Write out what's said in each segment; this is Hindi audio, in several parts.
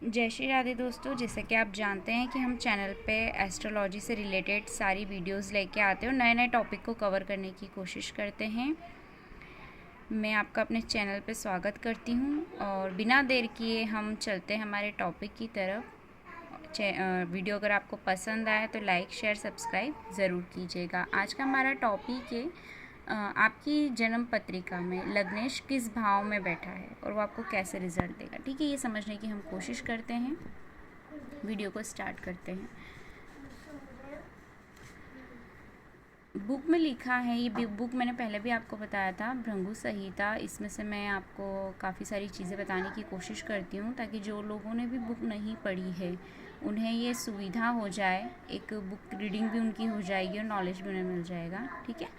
जय श्री राधे दोस्तों। जैसे कि आप जानते हैं कि हम चैनल पे एस्ट्रोलॉजी से रिलेटेड सारी वीडियोस लेके आते हैं और नए नए टॉपिक को कवर करने की कोशिश करते हैं। मैं आपका अपने चैनल पे स्वागत करती हूँ और बिना देर किए हम चलते हैं हमारे टॉपिक की तरफ। वीडियो अगर आपको पसंद आए तो लाइक शेयर सब्सक्राइब ज़रूर कीजिएगा। आज का हमारा टॉपिक है आपकी जन्म पत्रिका में लग्नेश किस भाव में बैठा है और वो आपको कैसे रिजल्ट देगा। ठीक है, ये समझने की हम कोशिश करते हैं। वीडियो को स्टार्ट करते हैं। बुक में लिखा है, ये बुक मैंने पहले भी आपको बताया था, भृंगु संहिता। इसमें से मैं आपको काफ़ी सारी चीज़ें बताने की कोशिश करती हूँ ताकि जो लोगों ने भी बुक नहीं पढ़ी है उन्हें ये सुविधा हो जाए। एक बुक रीडिंग भी उनकी हो जाएगी और नॉलेज भी उन्हें मिल जाएगा। ठीक है,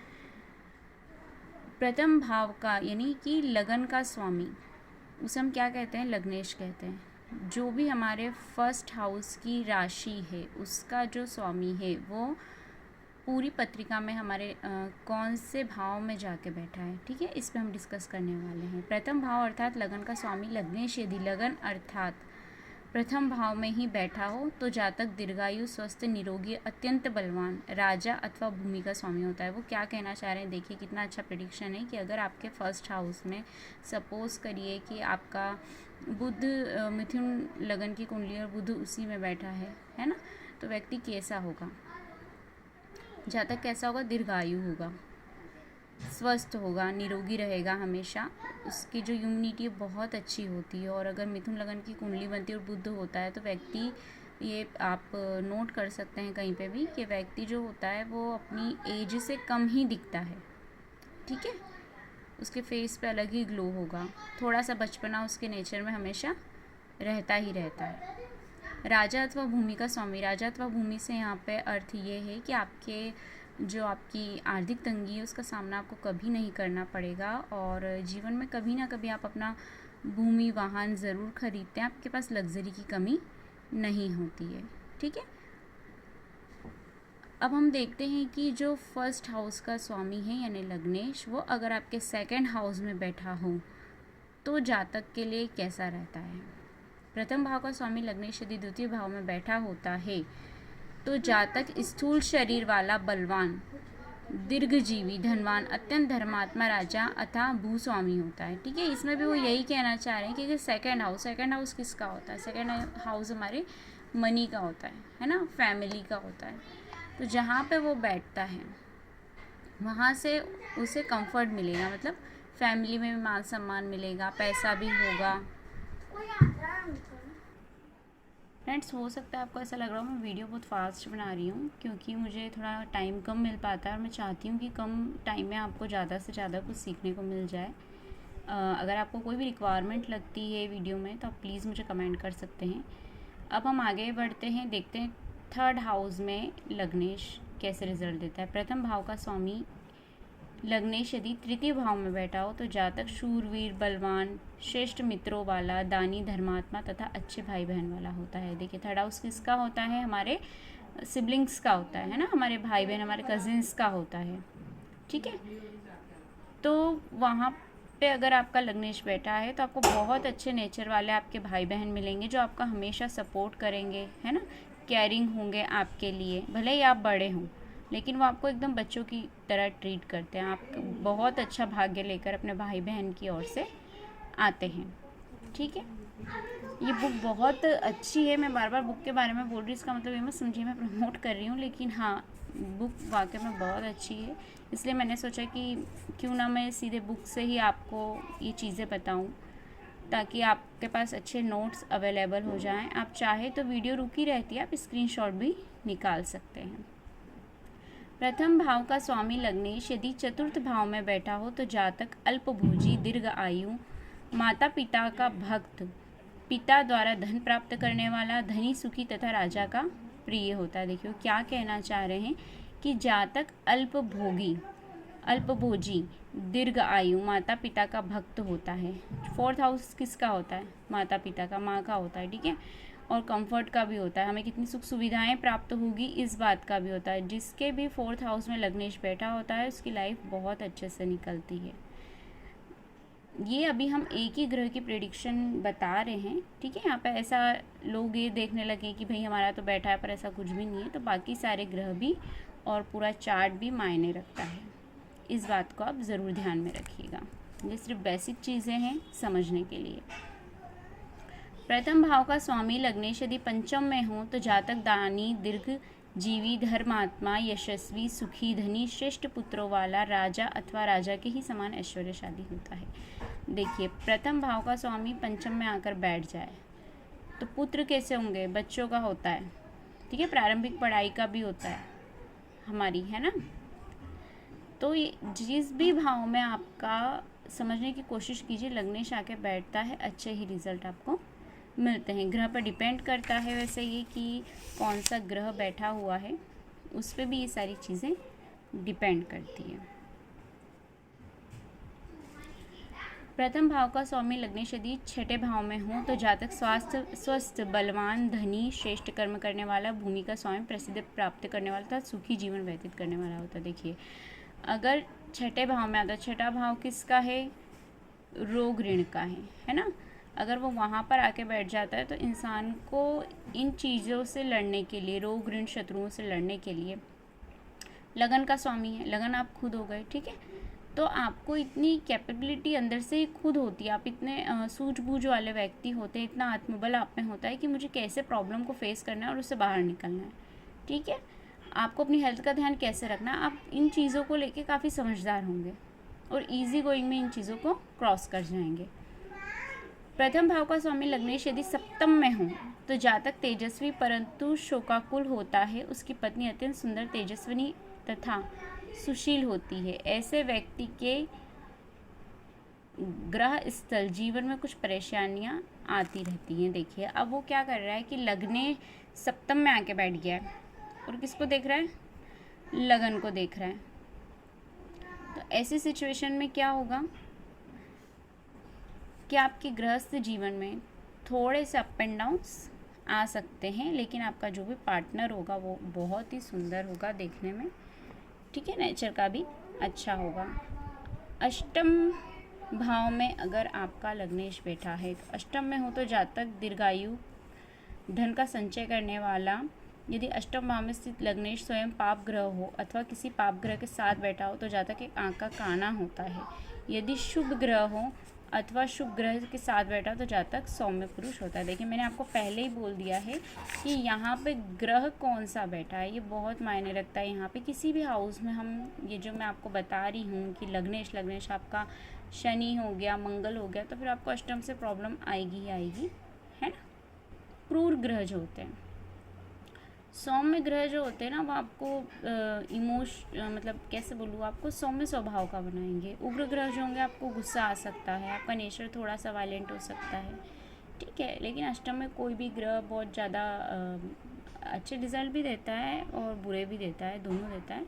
प्रथम भाव का यानी कि लगन का स्वामी, उसे हम क्या कहते हैं? लग्नेश कहते हैं। जो भी हमारे फर्स्ट हाउस की राशि है उसका जो स्वामी है वो पूरी पत्रिका में हमारे कौन से भाव में जाके बैठा है। ठीक है, इस पे हम डिस्कस करने वाले हैं। प्रथम भाव अर्थात लगन का स्वामी लग्नेश यदि लगन अर्थात प्रथम भाव में ही बैठा हो तो जातक दीर्घायु, स्वस्थ, निरोगी, अत्यंत बलवान, राजा अथवा भूमि का स्वामी होता है। वो क्या कहना चाह रहे हैं, देखिए कितना अच्छा प्रेडिक्शन है कि अगर आपके फर्स्ट हाउस में सपोज करिए कि आपका बुध मिथुन लगन की कुंडली और बुध उसी में बैठा है ना, तो व्यक्ति कैसा होगा? जातक कैसा होगा? दीर्घायु होगा, स्वस्थ होगा, निरोगी रहेगा हमेशा, उसकी जो इम्यूनिटी बहुत अच्छी होती है। और अगर मिथुन लगन की कुंडली बनती है और बुध होता है तो व्यक्ति, ये आप नोट कर सकते हैं कहीं पे भी, कि व्यक्ति जो होता है वो अपनी एज से कम ही दिखता है। ठीक है, उसके फेस पे अलग ही ग्लो होगा, थोड़ा सा बचपना उसके नेचर में हमेशा रहता ही रहता है। राजा अथवा भूमि का स्वामी, राजा अथवा भूमि से यहाँ पे अर्थ ये है कि आपके जो आपकी आर्थिक तंगी है उसका सामना आपको कभी नहीं करना पड़ेगा और जीवन में कभी ना कभी आप अपना भूमि वाहन ज़रूर खरीदते हैं, आपके पास लग्जरी की कमी नहीं होती है। ठीक है, अब हम देखते हैं कि जो फर्स्ट हाउस का स्वामी है यानी लग्नेश, वो अगर आपके सेकंड हाउस में बैठा हो तो जातक के लिए कैसा रहता है। प्रथम भाव का स्वामी लग्नेश यदि द्वितीय भाव में बैठा होता है तो जातक स्थूल शरीर वाला, बलवान, दीर्घजीवी, धनवान, अत्यंत धर्मात्मा, राजा अथा भूस्वामी होता है। ठीक है, इसमें भी वो यही कहना चाह रहे हैं कि सेकंड हाउस किसका होता है? सेकंड हाउस हमारे मनी का होता है ना, फैमिली का होता है। तो जहाँ पे वो बैठता है वहाँ से उसे कंफर्ट मिलेगा, मतलब फैमिली में मान सम्मान मिलेगा, पैसा भी होगा। फ्रेंड्स, हो सकता है आपको ऐसा लग रहा हो मैं वीडियो बहुत फास्ट बना रही हूँ क्योंकि मुझे थोड़ा टाइम कम मिल पाता है और मैं चाहती हूँ कि कम टाइम में आपको ज़्यादा से ज़्यादा कुछ सीखने को मिल जाए। अगर आपको कोई भी रिक्वायरमेंट लगती है वीडियो में तो आप प्लीज़ मुझे कमेंट कर सकते हैं। अब हम आगे बढ़ते हैं, देखते हैं थर्ड हाउस में लग्नेश कैसे रिजल्ट देता है। प्रथम भाव का स्वामी लग्नेश यदि तृतीय भाव में बैठा हो तो जातक शूरवीर, बलवान, श्रेष्ठ मित्रों वाला, दानी, धर्मात्मा तथा अच्छे भाई बहन वाला होता है। देखिए थर्ड हाउस किसका होता है? हमारे सिबलिंग्स का होता है ना, हमारे भाई बहन, हमारे कजिन्स का होता है। ठीक है, तो वहाँ पे अगर आपका लग्नेश बैठा है तो आपको बहुत अच्छे नेचर वाले आपके भाई बहन मिलेंगे जो आपका हमेशा सपोर्ट करेंगे, है ना, केयरिंग होंगे आपके लिए। भले ही आप बड़े हों लेकिन वो आपको एकदम बच्चों की तरह ट्रीट करते हैं। आप बहुत अच्छा भाग्य लेकर अपने भाई बहन की ओर से आते हैं। ठीक है, ये बुक बहुत अच्छी है। मैं बार बार बुक के बारे में बोल रही हूँ, इसका मतलब ये मत समझिए मैं प्रमोट कर रही हूँ, लेकिन हाँ, बुक वाकई में बहुत अच्छी है। इसलिए मैंने सोचा कि क्यों ना मैं सीधे बुक से ही आपको ये चीज़ें बताऊँ ताकि आपके पास अच्छे नोट्स अवेलेबल हो जाएं। आप चाहे तो वीडियो रुकी रहती है, आप स्क्रीनशॉट भी निकाल सकते हैं। प्रथम भाव का स्वामी लग्नेश यदि चतुर्थ भाव में बैठा हो तो जातक अल्पभोजी, दीर्घ आयु, माता पिता का भक्त, पिता द्वारा धन प्राप्त करने वाला, धनी, सुखी तथा राजा का प्रिय होता है। देखिए क्या कहना चाह रहे हैं कि जातक अल्पभोजी, दीर्घ आयु, माता पिता का भक्त होता है। फोर्थ हाउस किसका होता है? माता पिता का, माँ का होता है। ठीक है, और कंफर्ट का भी होता है, हमें कितनी सुख सुविधाएं प्राप्त होगी इस बात का भी होता है। जिसके भी फोर्थ हाउस में लग्नेश बैठा होता है उसकी लाइफ बहुत अच्छे से निकलती है। ये अभी हम एक ही ग्रह की प्रेडिक्शन बता रहे हैं, ठीक है। यहाँ पे ऐसा लोग ये देखने लगे कि भाई हमारा तो बैठा है, पर ऐसा कुछ भी नहीं है। तो बाकी सारे ग्रह भी और पूरा चार्ट भी मायने रखता है। इस बात को आप ज़रूर ध्यान में रखिएगा। ये सिर्फ बेसिक चीज़ें हैं समझने के लिए। प्रथम भाव का स्वामी लग्नेश यदि पंचम में हो तो जातक दानी, दीर्घ जीवी, धर्मात्मा, यशस्वी, सुखी, धनी, श्रेष्ठ पुत्रों वाला, राजा अथवा राजा के ही समान ऐश्वर्यशाली होता है। देखिए, प्रथम भाव का स्वामी पंचम में आकर बैठ जाए तो पुत्र कैसे होंगे? बच्चों का होता है, ठीक है। प्रारंभिक पढ़ाई का भी होता है हमारी, है ना। तो ये जिस भी भाव में आपका समझने की कोशिश कीजिए, लग्नेश आके बैठता है, अच्छे ही रिजल्ट आपको मिलते हैं। ग्रह पर डिपेंड करता है वैसे ये कि कौन सा ग्रह बैठा हुआ है, उस पर भी ये सारी चीज़ें डिपेंड करती हैं। प्रथम भाव का स्वामी लग्नेश यदि छठे भाव में हो तो जातक स्वस्थ, बलवान, धनी, श्रेष्ठ कर्म करने वाला, भूमि का स्वामी, प्रसिद्ध प्राप्त करने वाला तथा सुखी जीवन व्यतीत करने वाला होता है। देखिए, अगर छठे भाव में आता, छठा भाव किसका है? रोग ऋण का है ना। अगर वो वहाँ पर आके बैठ जाता है तो इंसान को इन चीज़ों से लड़ने के लिए, रोग ऋण शत्रुओं से लड़ने के लिए, लगन का स्वामी है, लगन आप खुद हो गए, ठीक है। तो आपको इतनी कैपेबिलिटी अंदर से ही खुद होती है, आप इतने सूझबूझ वाले व्यक्ति होते हैं, इतना आत्मबल आप में होता है कि मुझे कैसे प्रॉब्लम को फेस करना है और उससे बाहर निकलना है, ठीक है। आपको अपनी हेल्थ का ध्यान कैसे रखना है, आप इन चीज़ों को लेके काफ़ी समझदार होंगे और इजी गोइंग में इन चीज़ों को क्रॉस कर जाएंगे। प्रथम भाव का स्वामी लग्नेश यदि सप्तम में हो तो जातक तेजस्वी परंतु शोकाकुल होता है, उसकी पत्नी अत्यंत सुंदर, तेजस्विनी तथा सुशील होती है। ऐसे व्यक्ति के ग्रह स्थल जीवन में कुछ परेशानियां आती रहती हैं। देखिए, अब वो क्या कर रहा है कि लग्ने सप्तम में आके बैठ गया है और किसको देख रहा है? लगन को देख रहा है। तो ऐसी सिचुएशन में क्या होगा कि आपके गृहस्थ जीवन में थोड़े से अप एंड डाउन्स आ सकते हैं, लेकिन आपका जो भी पार्टनर होगा वो बहुत ही सुंदर होगा देखने में, ठीक है। नेचर का भी अच्छा होगा। अष्टम भाव में अगर आपका लग्नेश बैठा है तो अष्टम में हो तो जातक दीर्घायु, धन का संचय करने वाला। यदि अष्टम भाव में स्थित लग्नेश स्वयं पाप ग्रह हो अथवा किसी पाप ग्रह के साथ बैठा हो तो जातक एक आँख का काना होता है। यदि शुभ ग्रह हो अथवा शुभ ग्रह के साथ बैठा तो जातक सौम्य पुरुष होता है। देखिए, मैंने आपको पहले ही बोल दिया है कि यहाँ पे ग्रह कौन सा बैठा है ये बहुत मायने रखता है। यहाँ पे किसी भी हाउस में हम ये जो मैं आपको बता रही हूँ कि लग्नेश आपका शनि हो गया, मंगल हो गया, तो फिर आपको अष्टम से प्रॉब्लम आएगी ही आएगी, है ना। क्रूर ग्रह जो होते हैं, सौम्य ग्रह जो होते हैं ना, वो आपको मतलब कैसे बोलूँ, आपको सौम्य स्वभाव का बनाएंगे। उग्र ग्रह जो होंगे आपको गुस्सा आ सकता है, आपका नेचर थोड़ा सा वायलेंट हो सकता है, ठीक है। लेकिन अष्टम में कोई भी ग्रह बहुत ज़्यादा अच्छे रिजल्ट भी देता है और बुरे भी देता है, दोनों देता है।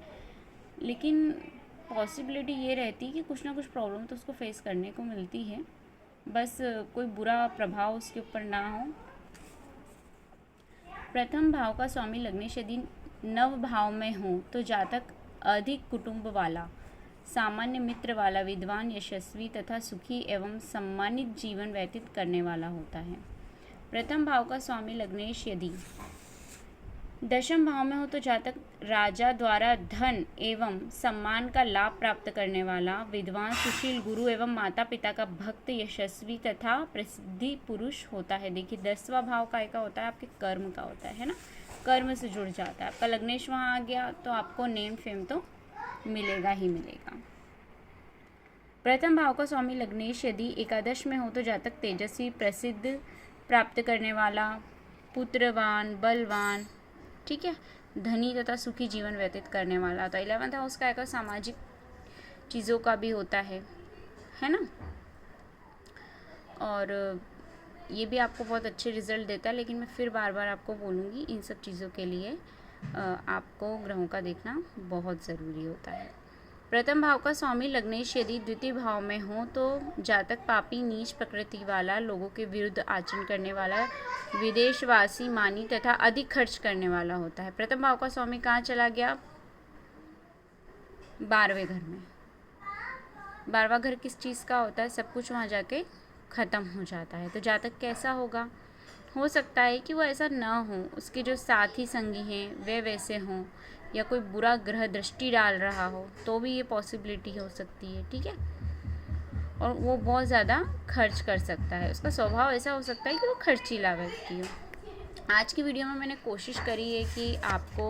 लेकिन पॉसिबिलिटी ये रहती है कि कुछ ना कुछ प्रॉब्लम तो उसको फेस करने को मिलती है, बस कोई बुरा प्रभाव उसके ऊपर ना हो। प्रथम भाव का स्वामी लग्नेश यदि नव भाव में हो तो जातक अधिक कुटुंब वाला, सामान्य मित्र वाला, विद्वान, यशस्वी तथा सुखी एवं सम्मानित जीवन व्यतीत करने वाला होता है। प्रथम भाव का स्वामी लग्नेश यदि दशम भाव में हो तो जातक राजा द्वारा धन एवं सम्मान का लाभ प्राप्त करने वाला, विद्वान, सुशील, गुरु एवं माता पिता का भक्त, यशस्वी तथा प्रसिद्धि पुरुष होता है। देखिए, 10वां भाव का एक होता है आपके कर्म का होता है ना, कर्म से जुड़ जाता है। आपका लग्नेश वहाँ आ गया तो आपको नेम फेम तो मिलेगा ही मिलेगा। प्रथम भाव का स्वामी लग्नेश यदि एकादश में हो तो जातक तेजस्वी, प्रसिद्ध प्राप्त करने वाला, पुत्रवान, बलवान, ठीक है, धनी तथा सुखी जीवन व्यतीत करने वाला। तो 11वां हाउस का सामाजिक चीज़ों का भी होता है ना। और ये भी आपको बहुत अच्छे रिजल्ट देता है, लेकिन मैं फिर बार बार आपको बोलूँगी इन सब चीज़ों के लिए आपको ग्रहों का देखना बहुत ज़रूरी होता है। प्रथम भाव का स्वामी लग्नेश यदि द्वितीय भाव में हो तो जातक पापी, नीच प्रकृति वाला, लोगों के विरुद्ध आचरण करने वाला, विदेशवासी, मानी तथा अधिक खर्च करने वाला होता है। प्रथम भाव का स्वामी कहाँ चला गया? 12वें घर में, बारहवां घर किस चीज़ का होता है? सब कुछ वहाँ जाके ख़त्म हो जाता है। तो जातक कैसा होगा? हो सकता है कि वो ऐसा ना हो, उसके जो साथी संगी हैं वे वैसे हों, या कोई बुरा ग्रह दृष्टि डाल रहा हो, तो भी ये पॉसिबिलिटी हो सकती है। ठीक है। और वो बहुत ज़्यादा खर्च कर सकता है, उसका स्वभाव ऐसा हो सकता है कि वो खर्चीला व्यक्ति हो। आज की वीडियो में मैंने कोशिश करी है कि आपको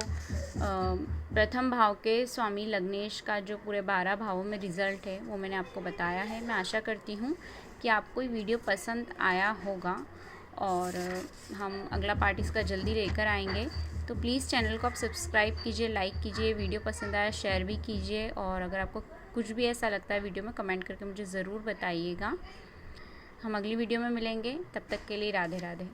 प्रथम भाव के स्वामी लग्नेश का जो पूरे 12 भावों में रिज़ल्ट है वो मैंने आपको बताया है। मैं आशा करती हूँ कि आपको ये वीडियो पसंद आया होगा, और हम अगला पार्ट इसका जल्दी लेकर आएंगे। तो प्लीज़ चैनल को आप सब्सक्राइब कीजिए, लाइक कीजिए, वीडियो पसंद आया शेयर भी कीजिए, और अगर आपको कुछ भी ऐसा लगता है वीडियो में कमेंट करके मुझे ज़रूर बताइएगा। हम अगली वीडियो में मिलेंगे, तब तक के लिए राधे राधे।